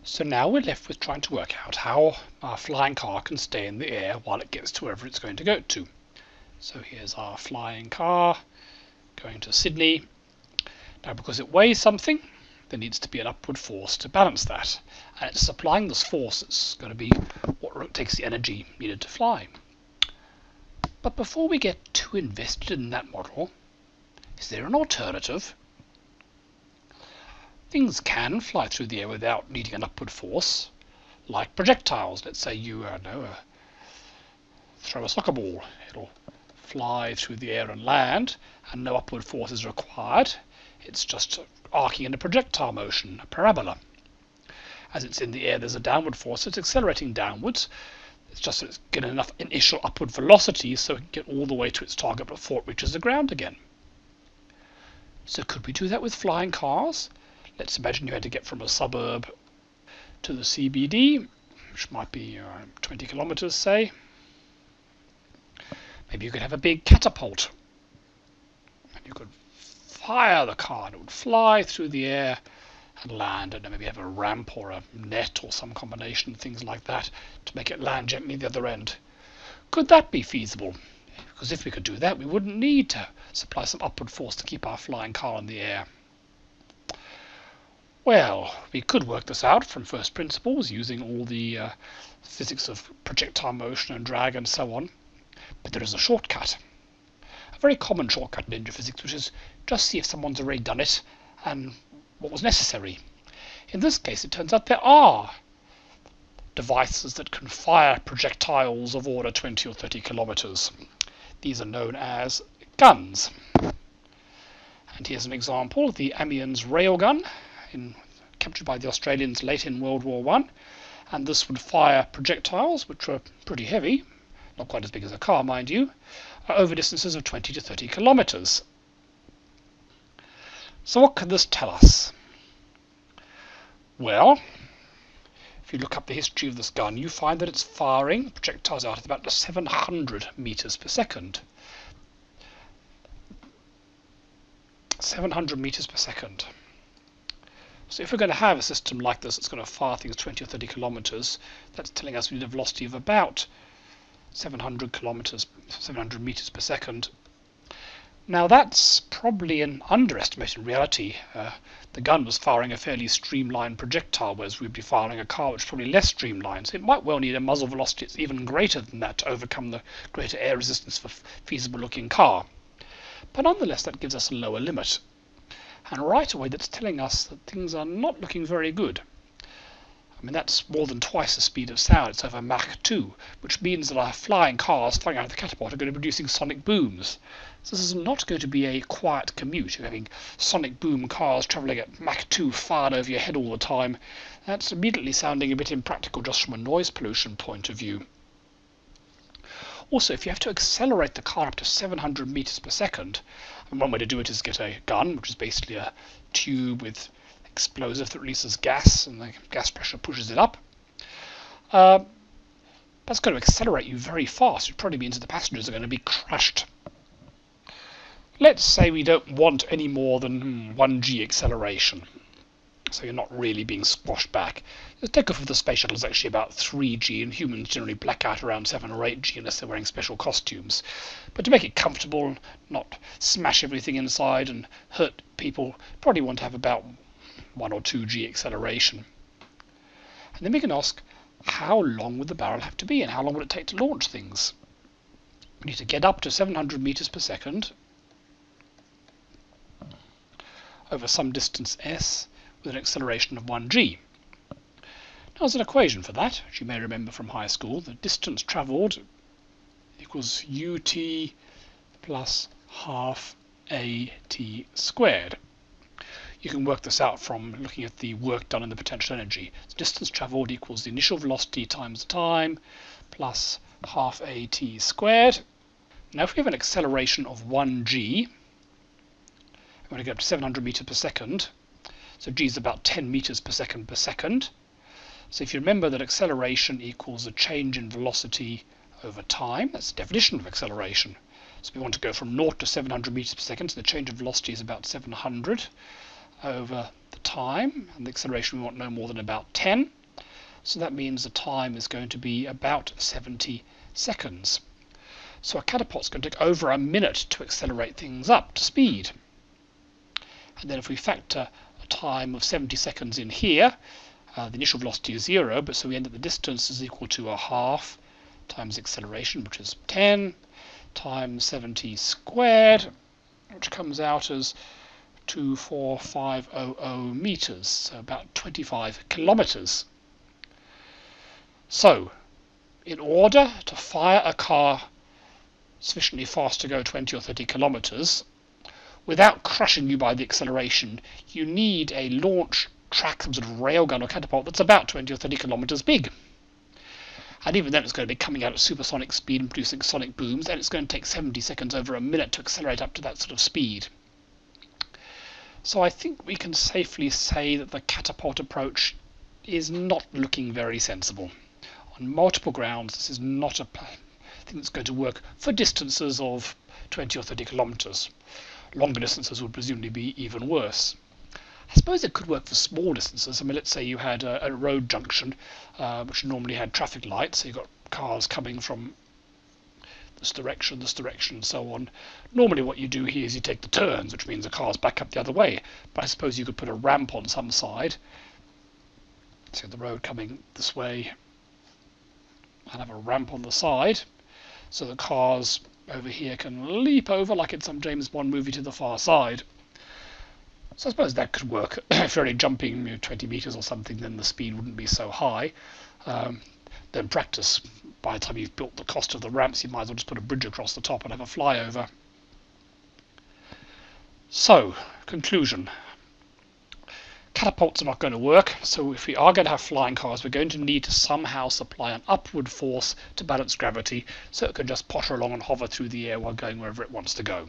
So now we're left with trying to work out how our flying car can stay in the air while it gets to wherever it's going to go to. So here's our flying car going to Sydney. Now because it weighs something, there needs to be an upward force to balance that. And it's applying this force that's going to be what takes the energy needed to fly. But before we get too invested in that model, is there an alternative? Things can fly through the air without needing an upward force, like projectiles. Let's say you throw a soccer ball. It'll fly through the air and land, and no upward force is required. It's just arcing in a projectile motion, a parabola. As it's in the air, there's a downward force. It's accelerating downwards. It's just that it's getting enough initial upward velocity so it can get all the way to its target before it reaches the ground again. So could we do that with flying cars? Let's imagine you had to get from a suburb to the CBD, which might be 20 kilometers, say. Maybe you could have a big catapult. And you could fire the car, and it would fly through the air and land, and maybe have a ramp or a net or some combination of things like that to make it land gently at the other end. Could that be feasible? Because if we could do that, we wouldn't need to supply some upward force to keep our flying car in the air. Well, we could work this out from first principles using all the physics of projectile motion and drag and so on. But there is a shortcut. A very common shortcut in physics, which is just see if someone's already done it and what was necessary. In this case, it turns out there are devices that can fire projectiles of order 20 or 30 kilometers. These are known as guns. And here's an example, the Amiens railgun, captured by the Australians late in World War I. And this would fire projectiles, which were pretty heavy, not quite as big as a car, mind you, over distances of 20 to 30 kilometers. So what can this tell us? Well, if you look up the history of this gun, you find that it's firing projectiles out at about 700 meters per second. 700 meters per second. So if we're going to have a system like this that's going to fire things 20 or 30 kilometers, that's telling us we need a velocity of about 700 meters per second. Now that's probably an underestimate in reality. The gun was firing a fairly streamlined projectile, whereas we'd be firing a car which is probably less streamlined. So it might well need a muzzle velocity that's even greater than that to overcome the greater air resistance for a feasible looking car. But nonetheless, that gives us a lower limit. And right away that's telling us that things are not looking very good. I mean, that's more than twice the speed of sound. It's over Mach 2, which means that our flying cars flying out of the catapult are going to be producing sonic booms. So this is not going to be a quiet commute. You're having sonic boom cars travelling at Mach 2 fired over your head all the time. That's immediately sounding a bit impractical just from a noise pollution point of view. Also, if you have to accelerate the car up to 700 meters per second, and one way to do it is get a gun, which is basically a tube with explosive that releases gas, and the gas pressure pushes it up. That's going to accelerate you very fast. It probably means that the passengers are going to be crushed. Let's say we don't want any more than 1g acceleration. So you're not really being squashed back. The takeoff of the space shuttle is actually about 3g, and humans generally black out around 7 or 8g unless they're wearing special costumes. But to make it comfortable, not smash everything inside and hurt people, probably want to have about 1 or 2g acceleration. And then we can ask, how long would the barrel have to be, and how long would it take to launch things? We need to get up to 700 meters per second over some distance s with an acceleration of 1g. Now there's an equation for that, which you may remember from high school. The distance travelled equals ut plus half at squared. You can work this out from looking at the work done in the potential energy. The distance travelled equals the initial velocity times the time plus half at squared. Now if we have an acceleration of 1g, I'm going to get up to 700 meters per second. So g is about 10 meters per second per second. So if you remember that acceleration equals a change in velocity over time, that's the definition of acceleration. So we want to go from 0 to 700 meters per second, so the change of velocity is about 700. over the time, and the acceleration we want no more than about 10. So that means the time is going to be about 70 seconds. So a catapult's going to take over a minute to accelerate things up to speed. And then if we factor a time of 70 seconds in here, the initial velocity is 0, but so we end up the distance is equal to a half times acceleration, which is 10, times 70 squared, which comes out as 24500 meters, so about 25 kilometers. So, in order to fire a car sufficiently fast to go 20 or 30 kilometers, without crushing you by the acceleration, you need a launch track, some sort of railgun or catapult that's about 20 or 30 kilometers big. And even then it's going to be coming out at supersonic speed and producing sonic booms, and it's going to take 70 seconds over a minute to accelerate up to that sort of speed. So I think we can safely say that the catapult approach is not looking very sensible. On multiple grounds, this is not a thing that's going to work for distances of 20 or 30 kilometers. Longer distances would presumably be even worse. I suppose it could work for small distances. I mean, let's say you had a road junction which normally had traffic lights, so you've got cars coming from this direction, and so on. Normally what you do here is you take the turns, which means the cars back up the other way. But I suppose you could put a ramp on some side. So the road coming this way, and have a ramp on the side, so the cars over here can leap over like in some James Bond movie to the far side. So I suppose that could work. If you're only jumping 20 meters or something, then the speed wouldn't be so high. Then practice. By the time you've built the cost of the ramps, you might as well just put a bridge across the top and have a flyover. So, conclusion. Catapults are not going to work, so if we are going to have flying cars, we're going to need to somehow supply an upward force to balance gravity so it can just potter along and hover through the air while going wherever it wants to go.